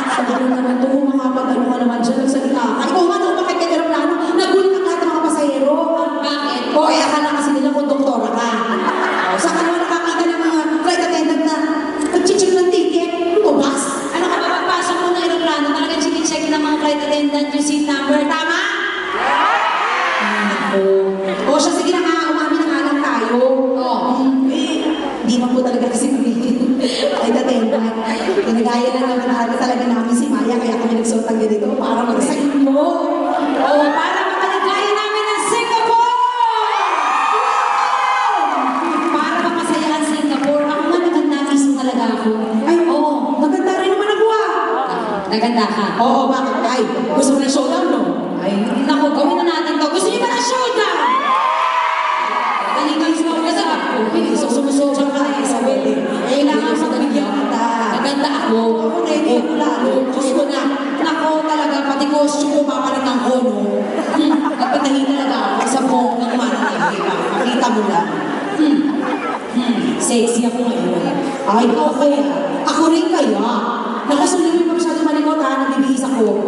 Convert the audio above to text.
Ano naman ito, makapag-ano ka naman dyan, nagsalita ka. Ikaw nga, nung bakit ka aeroplano, nagulit ang lahat ng mga pasahero. Bakit? O, akala kasi nila kung doktora ka. Saka naman nakakita ng mga flight attendant na nag-check ng ticket. O, bus? Ano ka ba, pagpasok mo ng aeroplano, talagang chine-check ng mga flight attendant yung seat number, tama? O siya, sige na nga, umamin na nga lang tayo. Di man po talaga kasi ay attendant. Kinagaya na naman talaga namin si Maya, kaya kami nagsuot ang ganito para mag-sign mo. O, para makaligaya namin ang Singapore! Para mapasaya ang Singapore. Ako nga naganda mismo talaga ako. Ay, oo. Naganda rin naman ako Naganda ka? Oo, bakit? Ay, gusto mo na showdown, no? Ay, naku, gawin na natin to. Gusto niyo ba na showdown? Galing-galing mo kasi ako. Sumusobra ka eh, sa wedding. Kailangan sa bigyan kita. Maganda ako. Ako ready ako lalo. Gusto na. Nako talaga, pati costume ko papalit ng kono. Nagpatahin talaga ako sa buong ng manang. Makita mo lang. Sexy ako ngayon. Ay, okay. Ako rin kaya. Nakasunod mo masyado malikot ha, nabibihis ako.